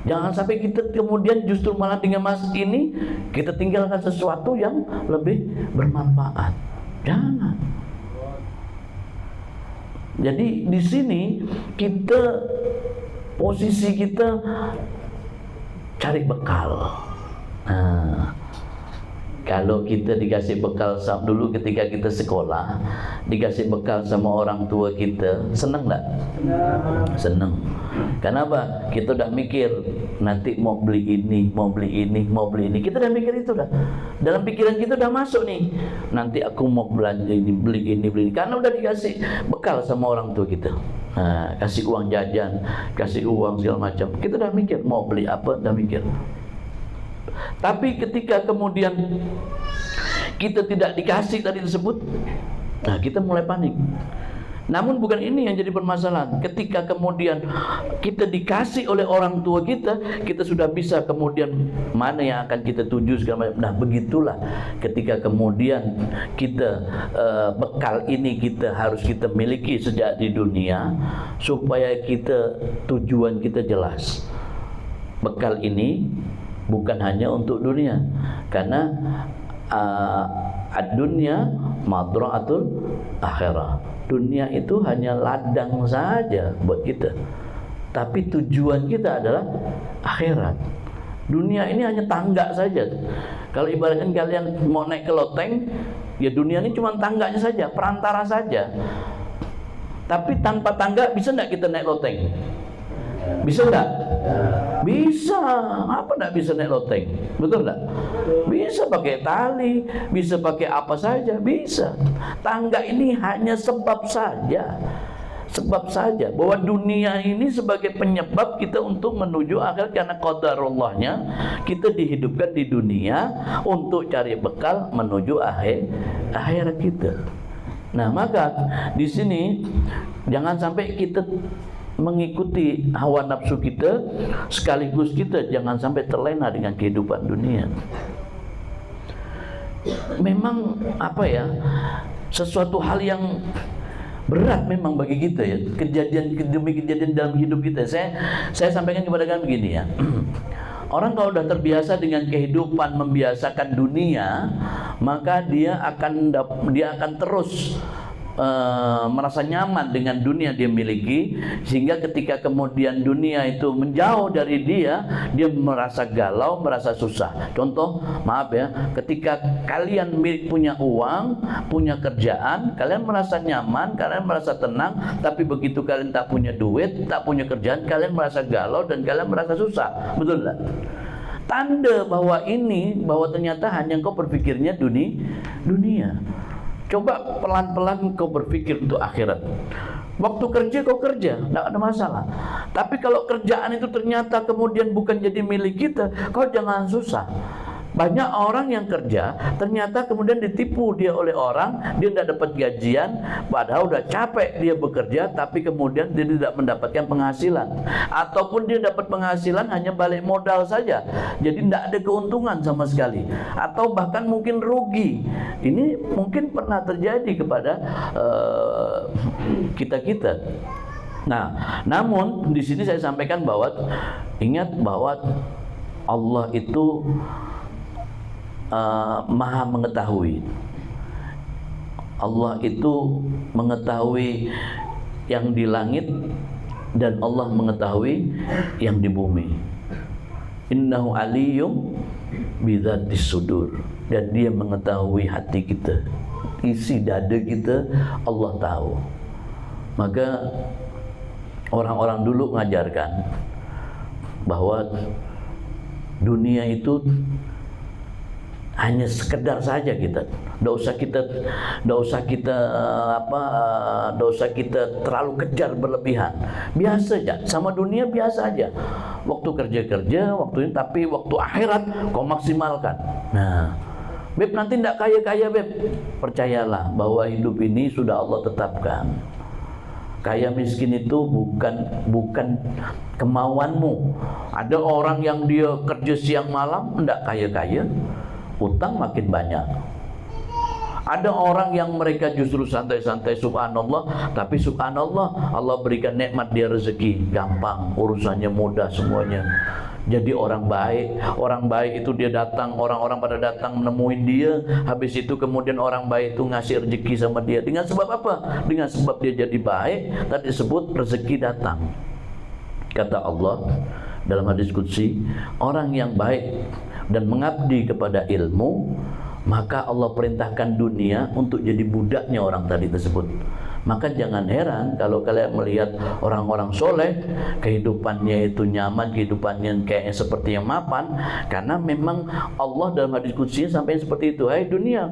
Jangan sampai kita kemudian justru malah dengan mas ini kita tinggalkan sesuatu yang lebih bermanfaat. Jangan. Jadi di sini posisi kita cari bekal. Nah, kalau kita dikasih bekal dulu ketika kita sekolah, dikasih bekal sama orang tua kita, senang nggak? Senang. Kenapa? Kita udah mikir nanti mau beli ini, mau beli ini, mau beli ini. Kita udah mikir itu dah. Dalam pikiran kita udah masuk nih. Nanti aku mau belanja ini, beli ini, beli ini. Karena udah dikasih bekal sama orang tua kita. Nah, kasih uang jajan, kasih uang segala macam. Kita udah mikir mau beli apa, udah mikir. Tapi ketika kemudian kita tidak dikasih tadi tersebut, nah kita mulai panik. Namun bukan ini yang jadi permasalahan. Ketika kemudian kita dikasih oleh orang tua kita, kita sudah bisa kemudian mana yang akan kita tuju segala macam. Nah begitulah ketika kemudian kita bekal ini kita harus kita miliki sejak di dunia, supaya kita tujuan kita jelas. Bekal ini bukan hanya untuk dunia, karena ad-dunya madra'atul akhirah. Dunia itu hanya ladang saja buat kita, tapi tujuan kita adalah akhirat. Dunia ini hanya tangga saja. Kalau ibaratkan kalian mau naik ke loteng, ya dunia ini cuma tangganya saja, perantara saja. Tapi tanpa tangga bisa enggak kita naik loteng? Bisa enggak? Bisa. Apa enggak bisa naik loteng? Betul enggak? Bisa pakai tali, bisa pakai apa saja, bisa. Tangga ini hanya sebab saja. Sebab saja bahwa dunia ini sebagai penyebab kita untuk menuju akhir, karena qadarullahnya kita dihidupkan di dunia untuk cari bekal menuju akhirat kita. Nah, maka di sini jangan sampai kita mengikuti hawa nafsu kita, sekaligus kita jangan sampai terlena dengan kehidupan dunia. Memang sesuatu hal yang berat memang bagi kita ya, kejadian demi kejadian dalam hidup kita. Saya sampaikan kepada kalian begini ya. Orang kalau sudah terbiasa dengan kehidupan, membiasakan dunia, maka dia akan terus merasa nyaman dengan dunia dia miliki, sehingga ketika kemudian dunia itu menjauh dari dia merasa galau, merasa susah. Contoh, maaf ya, ketika kalian punya uang, punya kerjaan, kalian merasa nyaman, kalian merasa tenang. Tapi begitu kalian tak punya duit, tak punya kerjaan, kalian merasa galau dan kalian merasa susah. Betul tak? Tanda bahwa ternyata hanya kau berpikirnya dunia. Coba pelan-pelan kau berpikir untuk akhirat. Waktu kerja kau kerja, tidak ada masalah. Tapi kalau kerjaan itu ternyata kemudian bukan jadi milik kita, kau jangan susah. Banyak orang yang kerja, ternyata kemudian ditipu dia oleh orang, dia tidak dapat gajian, padahal udah capek dia bekerja, tapi kemudian dia tidak mendapatkan penghasilan. Ataupun dia dapat penghasilan hanya balik modal saja, jadi tidak ada keuntungan sama sekali. Atau bahkan mungkin rugi. Ini mungkin pernah terjadi kepada kita-kita. Nah, namun di sini saya sampaikan bahwa ingat bahwa Allah itu Maha mengetahui. Allah itu mengetahui yang di langit dan Allah mengetahui yang di bumi. Innahu aliyyum bidzatis sudur, dan dia mengetahui hati kita. isi dada kita Allah tahu. Maka orang-orang dulu mengajarkan bahwa dunia itu hanya sekedar saja kita. Tidak usah kita terlalu kejar berlebihan. Biasa aja, sama dunia biasa aja. Waktu kerja, waktu ini, tapi waktu akhirat kau maksimalkan. Nah, Beb nanti tidak kaya-kaya Beb. Percayalah bahwa hidup ini sudah Allah tetapkan. Kaya miskin itu bukan kemauanmu. Ada orang yang dia kerja siang malam tidak kaya-kaya, utang makin banyak. Ada orang yang mereka justru santai-santai, subhanallah, tapi subhanallah Allah berikan nikmat dia rezeki, gampang, urusannya mudah semuanya. Jadi orang baik itu dia datang, orang-orang pada datang menemuin dia, habis itu kemudian orang baik itu ngasih rezeki sama dia. Dengan sebab apa? Dengan sebab dia jadi baik, tadi disebut rezeki datang. Kata Allah dalam hadis qudsi, orang yang baik dan mengabdi kepada ilmu, maka Allah perintahkan dunia untuk jadi budaknya orang tadi tersebut. Maka jangan heran kalau kalian melihat orang-orang soleh, kehidupannya itu nyaman, kehidupannya kayaknya seperti yang mapan, karena memang Allah dalam hadis qudsi sampai seperti itu. Hai dunia,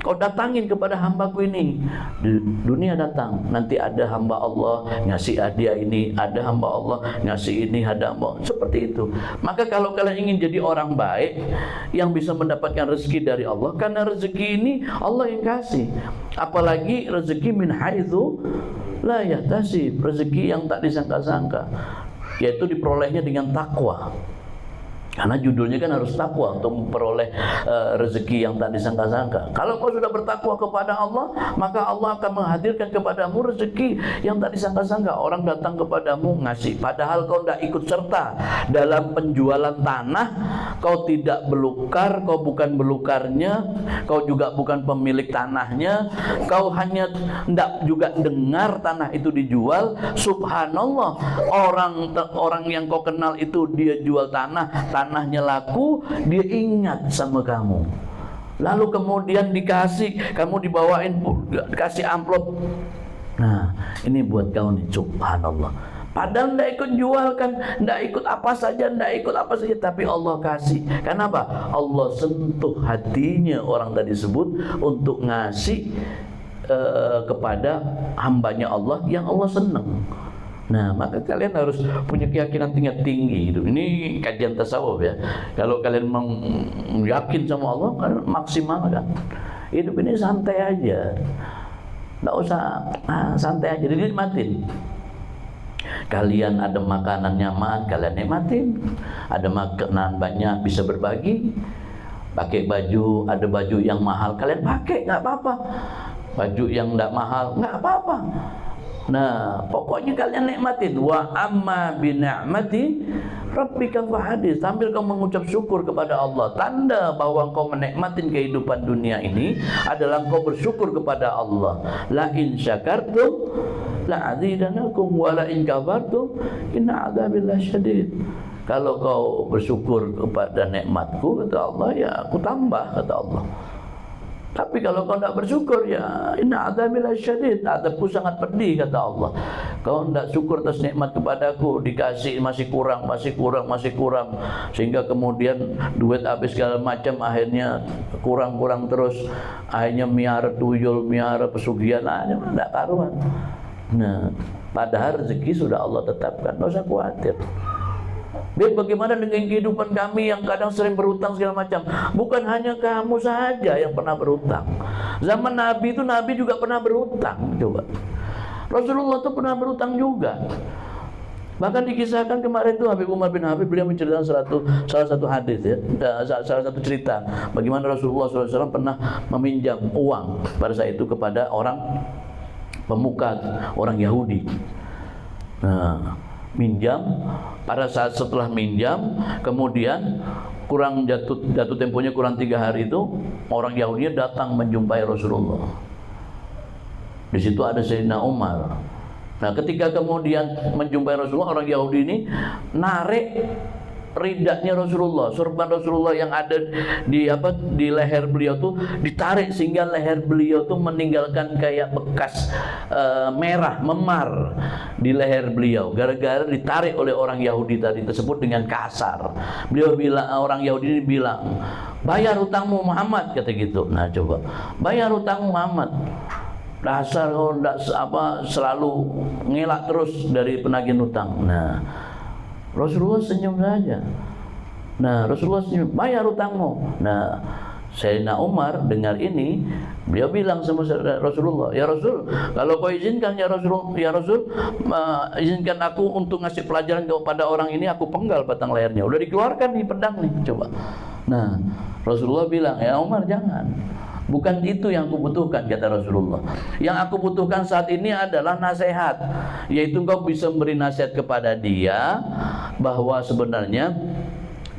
kau datangin kepada hambaku ini. Dunia datang, nanti ada hamba Allah ngasih hadiah ini, ada hamba Allah ngasih ini, ada hamba, seperti itu. Maka kalau kalian ingin jadi orang baik yang bisa mendapatkan rezeki dari Allah, karena rezeki ini Allah yang kasih. Apalagi rezeki min haitsu la yahtasib, rezeki yang tak disangka-sangka, yaitu diperolehnya dengan takwa. Karena judulnya kan harus takwa untuk memperoleh rezeki yang tak disangka-sangka. Kalau kau sudah bertakwa kepada Allah, maka Allah akan menghadirkan kepadamu rezeki yang tak disangka-sangka. Orang datang kepadamu ngasih, padahal kau tidak ikut serta dalam penjualan tanah, kau tidak belukar, kau bukan belukarnya, kau juga bukan pemilik tanahnya, kau hanya tidak juga dengar tanah itu dijual. Subhanallah, orang yang kau kenal itu dia jual tanahnya laku, dia ingat sama kamu. Lalu kemudian dikasih, kamu dibawain, kasih amplop. Nah, ini buat kau nih, subhanallah. Padahal tidak ikut jual kan, tidak ikut apa saja, tapi Allah kasih. Kenapa? Allah sentuh hatinya orang tadi sebut untuk ngasih kepada hambanya Allah yang Allah senang. Nah, maka kalian harus punya keyakinan tinggi hidup. Ini kajian tasawuf ya. Kalau kalian yakin sama Allah, kalian maksimalkan. Hidup ini santai aja. Nggak usah santai aja, dinikmatin. Kalian ada makanan nyaman, kalian nikmatin. Ada makanan banyak, bisa berbagi. Pakai baju, ada baju yang mahal, kalian pakai, nggak apa-apa. Baju yang nggak mahal, nggak apa-apa. Nah, pokoknya kalian nikmatin. Wa amma bi ni'mati rabbika fahadits, sambil kau mengucap syukur kepada Allah. Tanda bahwa kau menikmatin kehidupan dunia ini adalah kau bersyukur kepada Allah. La in syakartum la azidanakum wa la in kafartum inna adzabi lasyadid. Kalau kau bersyukur kepada nikmatku, kata Allah, ya aku tambah, kata Allah. Tapi kalau kau tidak bersyukur, ya inna adzabi lasyadid, azabku sangat pedih, kata Allah. Kau tidak syukur atas nikmat kepadaku, dikasih masih kurang, sehingga kemudian duit habis segala macam, akhirnya kurang terus, akhirnya miara tuyul, miara pesugihan, akhirnya tidak karuan. Nah, padahal rezeki sudah Allah tetapkan, tidak usah khawatir. Bagaimana dengan kehidupan kami yang kadang sering berhutang segala macam? Bukan hanya kamu saja yang pernah berhutang. Zaman Nabi itu, Nabi juga pernah berhutang. Coba, Rasulullah itu pernah berhutang juga. Bahkan dikisahkan kemarin itu Habib Umar bin Habib, beliau menceritakan salah satu hadis ya, salah satu cerita bagaimana Rasulullah SAW pernah meminjam uang pada saat itu kepada orang pemuka, orang Yahudi. Nah, minjam, pada saat setelah minjam, kemudian kurang jatuh temponya kurang 3 hari itu, orang Yahudi datang menjumpai Rasulullah. Di situ ada Sayyidina Umar. Nah, ketika kemudian menjumpai Rasulullah, orang Yahudi ini narik ridaknya Rasulullah, sorban Rasulullah yang ada di leher beliau tuh ditarik sehingga leher beliau tuh meninggalkan kayak bekas merah memar di leher beliau gara-gara ditarik oleh orang Yahudi tadi tersebut dengan kasar. Beliau bilang, orang Yahudi ini bilang, bayar hutangmu Muhammad, kata gitu. Nah coba, bayar hutangmu Muhammad. Dasar selalu ngelak terus dari penagih hutang. Nah, Rasulullah senyum saja. Nah, Rasulullah senyum, bayar hutangmu. Nah, Sayyidina Umar dengar ini, beliau bilang sama Rasulullah, ya Rasul, kalau kau izinkan ya Rasul, izinkan aku untuk ngasih pelajaran kepada orang ini, aku penggal batang lehernya. Udah dikeluarkan nih pedang nih, coba. Nah, Rasulullah bilang, ya Umar jangan. Bukan itu yang aku butuhkan, kata Rasulullah. Yang aku butuhkan saat ini adalah nasihat, yaitu engkau bisa memberi nasihat kepada dia bahwa sebenarnya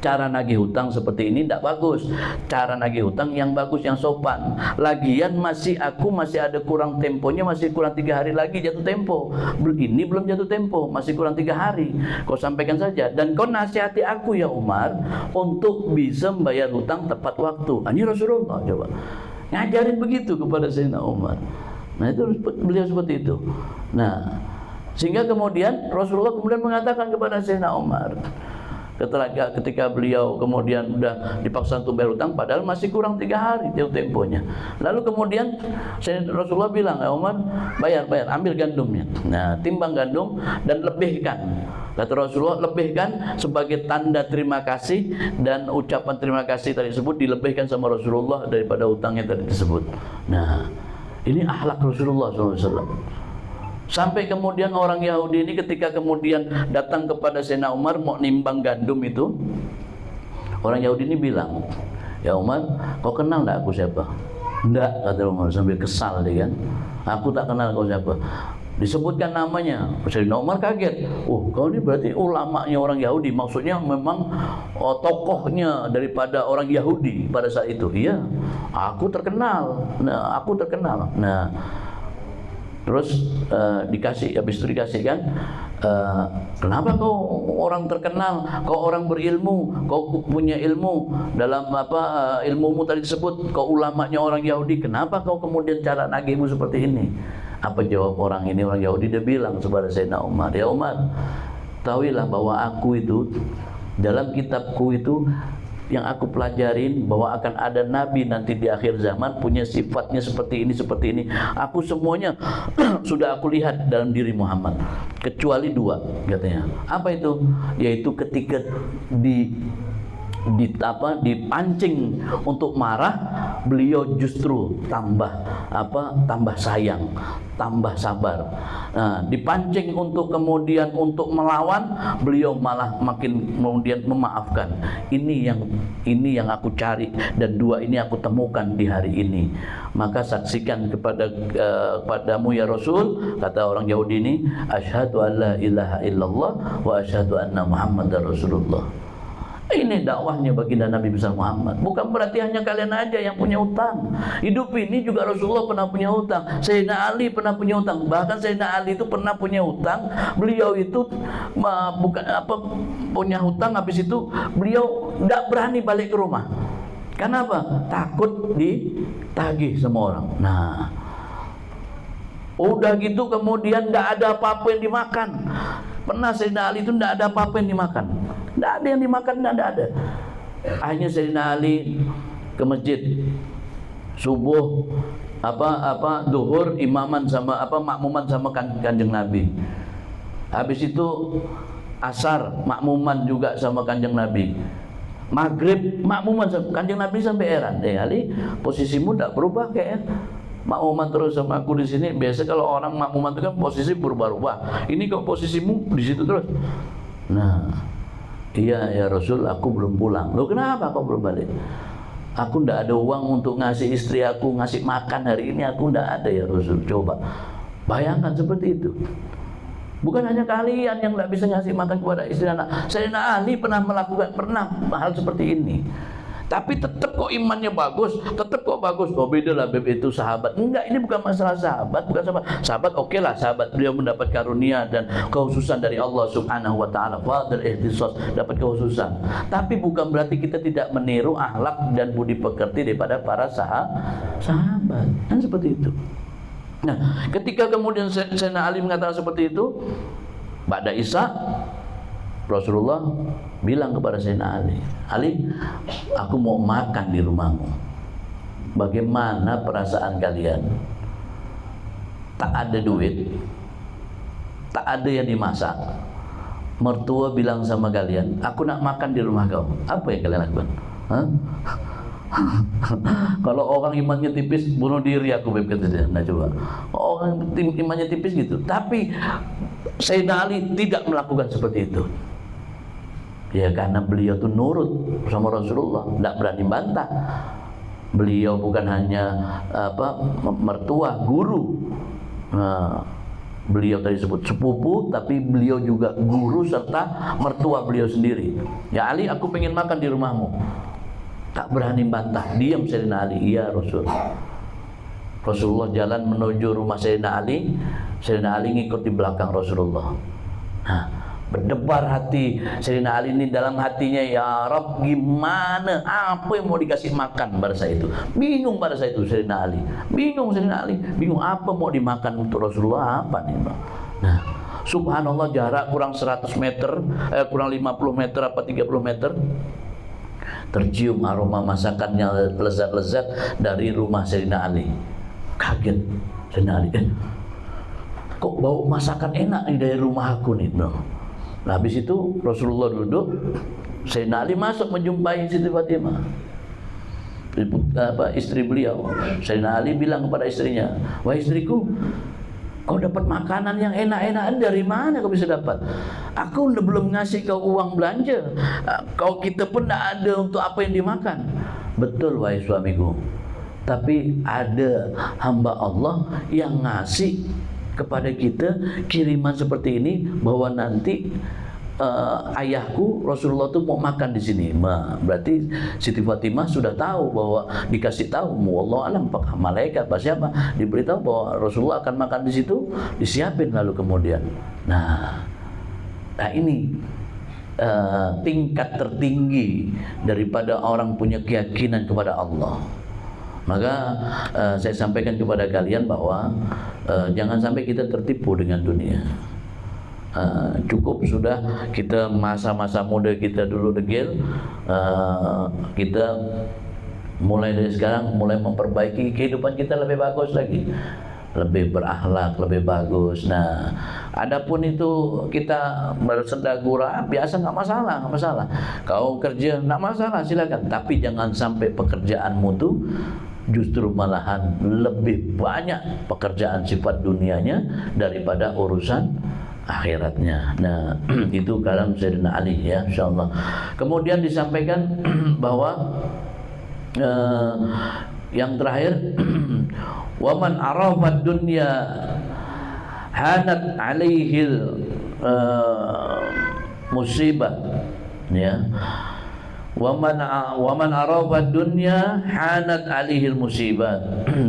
cara nagih hutang seperti ini tidak bagus. Cara nagih hutang yang bagus, yang sopan. Lagian aku masih ada kurang temponya, masih kurang 3 hari lagi jatuh tempo. Ini belum jatuh tempo, masih kurang 3 hari. Kau sampaikan saja, dan kau nasihati aku ya Umar untuk bisa membayar hutang tepat waktu. Ini Rasulullah coba ngajarin begitu kepada Sayyidina Umar. Nah itu beliau seperti itu. Nah sehingga kemudian Rasulullah kemudian mengatakan kepada Sayyidina Umar, ketika beliau kemudian udah dipaksa untuk bayar hutang padahal masih kurang 3 hari jauh temponya. Lalu kemudian Rasulullah bilang, ya Umar, bayar, ambil gandumnya. Nah, timbang gandum dan lebihkan. Kata Rasulullah, lebihkan sebagai tanda terima kasih, dan ucapan terima kasih tadi tersebut dilebihkan sama Rasulullah daripada hutangnya tadi tersebut. Nah, ini akhlak Rasulullah SAW. Sampai kemudian orang Yahudi ini ketika kemudian datang kepada Sayyidina Umar mau nimbang gandum itu, orang Yahudi ini bilang, ya Umar, kau kenal enggak aku siapa? Enggak, kata Umar sambil kesal dia kan. Aku tak kenal kau siapa. Disebutkan namanya. Sayyidina Umar kaget. Oh, kau ini berarti ulamanya orang Yahudi. Maksudnya memang tokohnya daripada orang Yahudi pada saat itu. Iya, aku terkenal. Nah, aku terkenal. Nah, terus habis itu dikasihkan, kenapa kau orang terkenal, kau orang berilmu, kau punya ilmu dalam ilmumu tadi disebut, kau ulamanya orang Yahudi, kenapa kau kemudian cara nagihmu seperti ini? Apa jawab orang ini? Orang Yahudi dia bilang kepada Sayyidina Umar, ya Umar, tahuilah bahwa aku itu dalam kitabku itu yang aku pelajarin bahwa akan ada nabi nanti di akhir zaman punya sifatnya seperti ini. Aku semuanya sudah aku lihat dalam diri Muhammad kecuali 2 katanya. Apa itu? Yaitu ketika dipancing untuk marah, beliau justru tambah sayang, tambah sabar. Nah, dipancing untuk kemudian untuk melawan, beliau malah makin kemudian memaafkan. Ini yang aku cari, dan 2 ini aku temukan di hari ini. Maka saksikan kepadamu ya Rasul, kata orang Yahudi ini, asyhadu an la ilaha illallah wa asyhadu anna Muhammadar Rasulullah. Ini dakwahnya baginda Nabi besar Muhammad. Bukan berarti hanya kalian aja yang punya utang. Hidup ini juga Rasulullah pernah punya utang. Sayyidina Ali pernah punya utang. Bahkan Sayyidina Ali itu pernah punya utang. Beliau itu punya hutang, habis itu beliau tidak berani balik ke rumah. Kenapa? Takut ditagih sama orang. Nah, udah gitu kemudian tidak ada apa-apa yang dimakan. Pernah Sayyidina Ali itu tidak ada apa-apa yang dimakan. Tidak ada yang dimakan, tidak ada. Akhirnya Sayyidina Ali ke masjid subuh, zuhur imaman sama makmuman sama kanjeng Nabi. Habis itu asar makmuman juga sama kanjeng Nabi. Maghrib makmuman sama kanjeng Nabi sampai heran. Ali, posisimu tidak berubah kayaknya. Makmuman terus sama aku di sini. Biasa kalau orang makmuman itu kan posisi berubah-ubah. Ini kok posisimu di situ terus. Nah, iya ya Rasul, aku belum pulang. Loh kenapa kau belum balik? Aku ndak ada uang untuk ngasih istri aku, ngasih makan hari ini, aku ndak ada ya Rasul. Coba bayangkan seperti itu. Bukan hanya kalian yang ndak bisa ngasih makan kepada istri anak. Sayyidina Ali pernah melakukan hal seperti ini. Tapi tetap kok imannya bagus, tetap kok bagus. Oh beda lah Beb itu sahabat. Enggak, ini bukan masalah sahabat, bukan sahabat. Sahabat oke lah, sahabat beliau mendapat karunia dan kekhususan dari Allah Subhanahu wa taala, fadl ihtisas, dapat kekhususan. Tapi bukan berarti kita tidak meniru akhlak dan budi pekerti daripada para sahabat. Kan seperti itu. Nah, ketika kemudian Sayyidina Ali mengatakan seperti itu, ba'da Isya Rasulullah bilang kepada Sayyidina Ali, Ali, aku mau makan di rumahmu. Bagaimana perasaan kalian? Tak ada duit, tak ada yang dimasak. Mertua bilang sama kalian, aku nak makan di rumah kau. Apa yang kalian lakukan? Hah? Kalau orang imannya tipis, bunuh diri aku, Beb, kata dia. Nah coba, orang imannya tipis gitu. Tapi Sayyidina Ali tidak melakukan seperti itu. Ya karena beliau tuh nurut sama Rasulullah, tidak berani bantah. Beliau bukan hanya mertua, guru. Nah, beliau tadi sebut sepupu, tapi beliau juga guru serta mertua beliau sendiri. Ya Ali, aku pengen makan di rumahmu. Tak berani bantah, diam Sayyidina Ali. Iya Rasul. Rasulullah jalan menuju rumah Sayyidina Ali. Sayyidina Ali ngikut di belakang Rasulullah. Nah, berdebar hati Sayyidina Ali ini, dalam hatinya, ya Rabb, gimana, apa yang mau dikasih makan pada saat itu. Bingung pada saat itu Sayyidina Ali. Bingung Sayyidina Ali, bingung apa mau dimakan untuk Rasulullah, apa nih Bang. Nah, subhanallah, jarak kurang 100 meter, kurang 50 meter apa 30 meter, tercium aroma masakan yang lezat-lezat dari rumah Sayyidina Ali. Kaget Sayyidina Ali, kok bau masakan enak nih dari rumah aku nih Bang. Nah, habis itu Rasulullah duduk, Sayyidina Ali masuk menjumpai Siti Fatimah, istri beliau. Sayyidina Ali bilang kepada istrinya, wah istriku, kau dapat makanan yang enak-enakan dari mana kau bisa dapat? Aku udah belum ngasih kau uang belanja, kita pun tidak ada untuk apa yang dimakan. Betul wahai suamiku, tapi ada hamba Allah yang ngasih kepada kita kiriman seperti ini, bahwa nanti ayahku Rasulullah tuh mau makan di sini. Berarti Siti Fatimah sudah tahu bahwa dikasih tahu, wallahu alam, apakah malaikat apa siapa, diberitahu bahwa Rasulullah akan makan di situ, disiapin lalu kemudian. Nah ini tingkat tertinggi daripada orang punya keyakinan kepada Allah. Maka saya sampaikan kepada kalian bahwa jangan sampai kita tertipu dengan dunia. Cukup sudah kita masa-masa muda kita dulu degil, kita mulai dari sekarang mulai memperbaiki kehidupan kita lebih bagus lagi, lebih berakhlak, lebih bagus. Nah, adapun itu kita bersendagura biasa, nggak masalah. Kau kerja nggak masalah, silakan. Tapi jangan sampai pekerjaanmu tuh justru malahan lebih banyak pekerjaan sifat dunianya daripada urusan akhiratnya. Nah, itu kalam Sayyidina Ali ya, insyaallah. Kemudian disampaikan bahwa yang terakhir, waman arafad dunya hanat alaihil musibah, ya. Waman arafad dunya hanat alaihil musibah.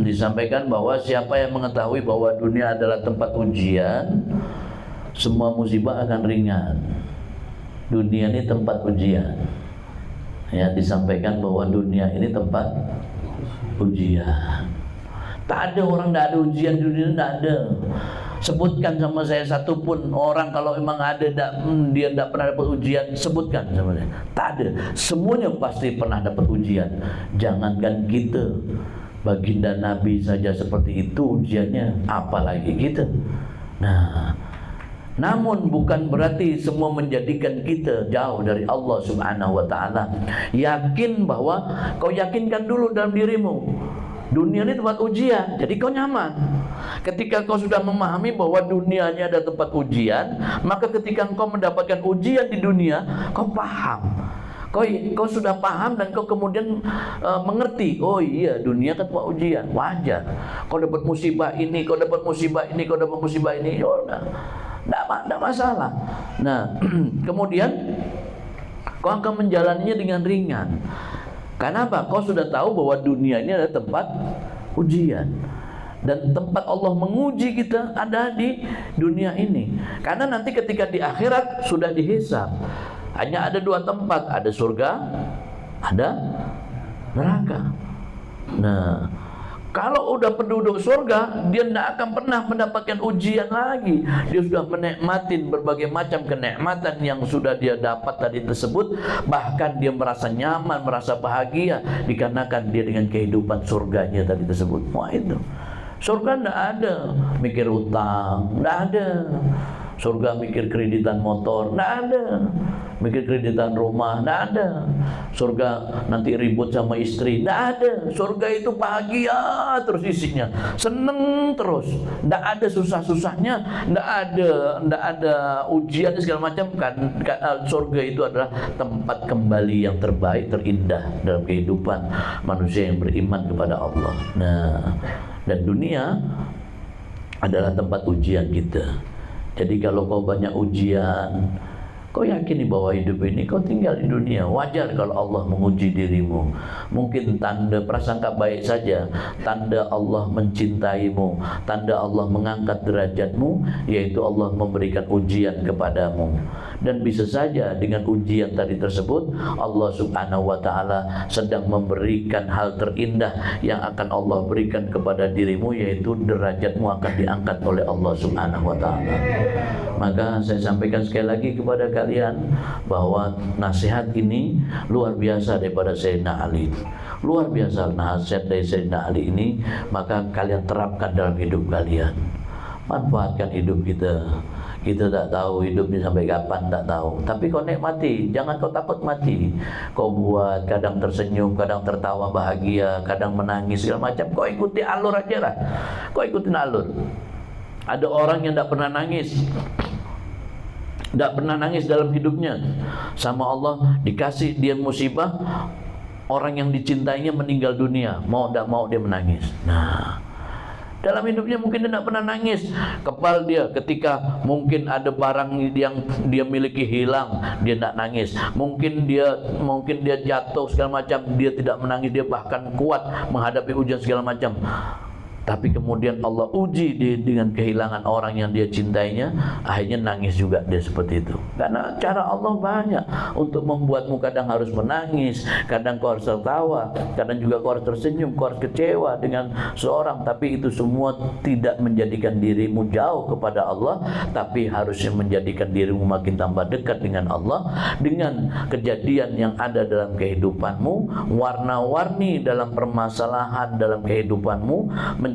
Disampaikan bahwa siapa yang mengetahui bahwa dunia adalah tempat ujian, semua musibah akan ringan. Dunia ini tempat ujian. Ya, disampaikan bahwa dunia ini tempat ujian. Tak ada orang tidak ada ujian di dunia, tidak ada. Sebutkan sama saya satu pun orang kalau memang ada dia tidak pernah dapat ujian, sebutkan sama saya. Tak ada. Semuanya pasti pernah dapat ujian. Jangankan kita, baginda Nabi saja seperti itu ujiannya, apalagi kita. Nah, namun bukan berarti semua menjadikan kita jauh dari Allah Subhanahu wa taala. Yakin bahwa kau yakinkan dulu dalam dirimu, dunia ini tempat ujian, jadi kau nyaman. Ketika kau sudah memahami bahwa dunianya ada tempat ujian, maka ketika kau mendapatkan ujian di dunia, kau paham. Kau sudah paham dan kau kemudian mengerti, oh iya dunia kan tempat ujian, wajar. Kau dapat musibah ini, kau dapat musibah ini, kau dapat musibah ini, ya udah. Tidak masalah. Nah, kemudian kau akan menjalaninya dengan ringan. Karena apa? Kau sudah tahu bahwa dunia ini adalah tempat ujian. Dan tempat Allah menguji kita ada di dunia ini. Karena nanti ketika di akhirat sudah dihisab. Hanya ada dua tempat, ada surga, ada neraka. Nah, kalau udah penduduk surga, dia tidak akan pernah mendapatkan ujian lagi. Dia sudah menikmati berbagai macam kenikmatan yang sudah dia dapat tadi tersebut. Bahkan dia merasa nyaman, merasa bahagia dikarenakan dia dengan kehidupan surganya tadi tersebut. Wah, itu surga tidak ada mikir utang, tidak ada. Surga mikir kreditan motor, tidak ada. Mikir kreditan rumah, tidak ada. Surga nanti ribut sama istri, tidak ada. Surga itu bahagia terus isinya, seneng terus, tidak ada susah-susahnya, tidak ada ujian segala macam. Kan surga itu adalah tempat kembali yang terbaik, terindah dalam kehidupan manusia yang beriman kepada Allah. Nah, dan dunia adalah tempat ujian kita. Jadi kalau kau banyak ujian, kau yakini bahwa hidup ini kau tinggal di dunia. Wajar kalau Allah menguji dirimu. Mungkin tanda prasangka baik saja, tanda Allah mencintaimu, tanda Allah mengangkat derajatmu, yaitu Allah memberikan ujian kepadamu. Dan bisa saja dengan ujian tadi tersebut Allah subhanahu wa ta'ala sedang memberikan hal terindah yang akan Allah berikan kepada dirimu, yaitu derajatmu akan diangkat oleh Allah subhanahu wa ta'ala. Maka saya sampaikan sekali lagi kepada kalian bahwa nasihat ini luar biasa daripada Sayyidina Ali. Luar biasa nasihat dari Sayyidina Ali ini, maka kalian terapkan dalam hidup kalian. Manfaatkan hidup kita. Kita tak tahu hidupnya sampai kapan, tak tahu. Tapi kau nikmati, jangan kau takut mati. Kau buat, kadang tersenyum, kadang tertawa bahagia, kadang menangis segala macam. Kau ikuti alur aja lah. Kau ikutin alur. Ada orang yang tak pernah nangis, tidak pernah nangis dalam hidupnya. Sama Allah dikasih dia musibah, orang yang dicintainya meninggal dunia, mau tidak mau dia menangis. Nah, dalam hidupnya mungkin dia tidak pernah nangis. Kepal dia ketika mungkin ada barang yang dia miliki hilang, dia tidak nangis. Mungkin dia jatuh segala macam, dia tidak menangis. Dia bahkan kuat menghadapi ujian segala macam. Tapi kemudian Allah uji dia dengan kehilangan orang yang dia cintainya, akhirnya nangis juga dia seperti itu. Karena cara Allah banyak untuk membuatmu kadang harus menangis, kadang kau harus tertawa, kadang juga kau harus tersenyum, kau harus kecewa dengan seorang. Tapi itu semua tidak menjadikan dirimu jauh kepada Allah, tapi harusnya menjadikan dirimu makin tambah dekat dengan Allah. Dengan kejadian yang ada dalam kehidupanmu, warna-warni dalam permasalahan dalam kehidupanmu,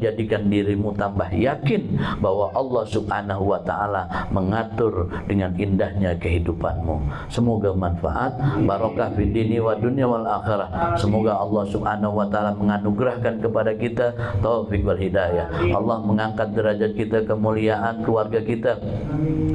menjadikan dirimu tambah yakin bahwa Allah subhanahu wa ta'ala mengatur dengan indahnya kehidupanmu. Semoga manfaat, barokah fid dini wa dunya wal akhirah. Semoga Allah subhanahu wa ta'ala menganugerahkan kepada kita taufik wal hidayah. Allah mengangkat derajat kita, kemuliaan keluarga kita,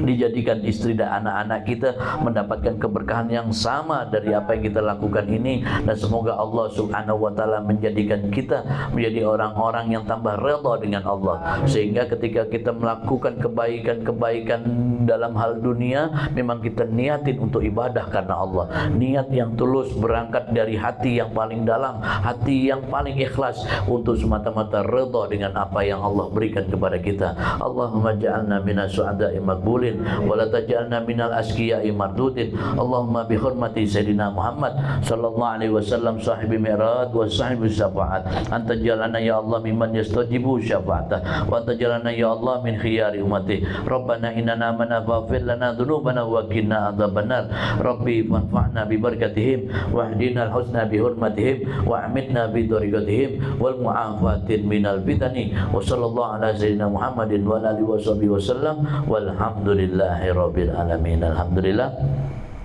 dijadikan istri dan anak-anak kita mendapatkan keberkahan yang sama dari apa yang kita lakukan ini. Dan semoga Allah subhanahu wa ta'ala menjadikan kita menjadi orang-orang yang tambah redha dengan Allah, sehingga ketika kita melakukan kebaikan-kebaikan dalam hal dunia, memang kita niatin untuk ibadah karena Allah, niat yang tulus berangkat dari hati yang paling dalam, hati yang paling ikhlas untuk semata-mata redha dengan apa yang Allah berikan kepada kita. Allahumma ja'alna minas su'ada'i maqbulin wa la taj'alna minal asqiya'i mardudin. Allahumma bi hurmati sayyidina Muhammad sallallahu alaihi wasallam sahibi mi'raj wa sahibi syafaat, anta jalana ya Allah mimman yastajibu syafa'atah, wa anta jalana ya Allah min khiyari ummati. Rabbana innana amana faghfir lana dhunubana wa qina adzabannar. Rabbi fanfa'na bi barakatihim wahdina al-husna bi hurmatihim wa amitna bi tariqatihim wal mu'afatin minal fitani. Wa sallallahu ala sayyidina Muhammadin wa alihi washabihi wasallam walhamdulillahi rabbil alamin. Alhamdulillah.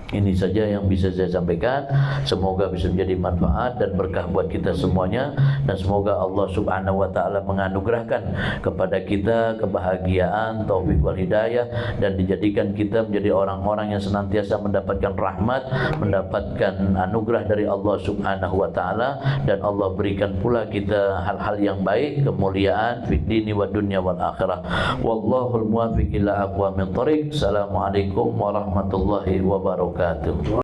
Ini saja yang bisa saya sampaikan. Semoga bisa menjadi manfaat dan berkah buat kita semuanya, dan semoga Allah subhanahu wa ta'ala menganugerahkan kepada kita kebahagiaan, taufik wal hidayah, dan dijadikan kita menjadi orang-orang yang senantiasa mendapatkan rahmat, mendapatkan anugerah dari Allah subhanahu wa ta'ala. Dan Allah berikan pula kita hal-hal yang baik, kemuliaan fid dini wa dunya wal akhirah. Wallahul muwaffiq ila aqwamit thoriq. Assalamualaikum warahmatullahi wabarakatuh.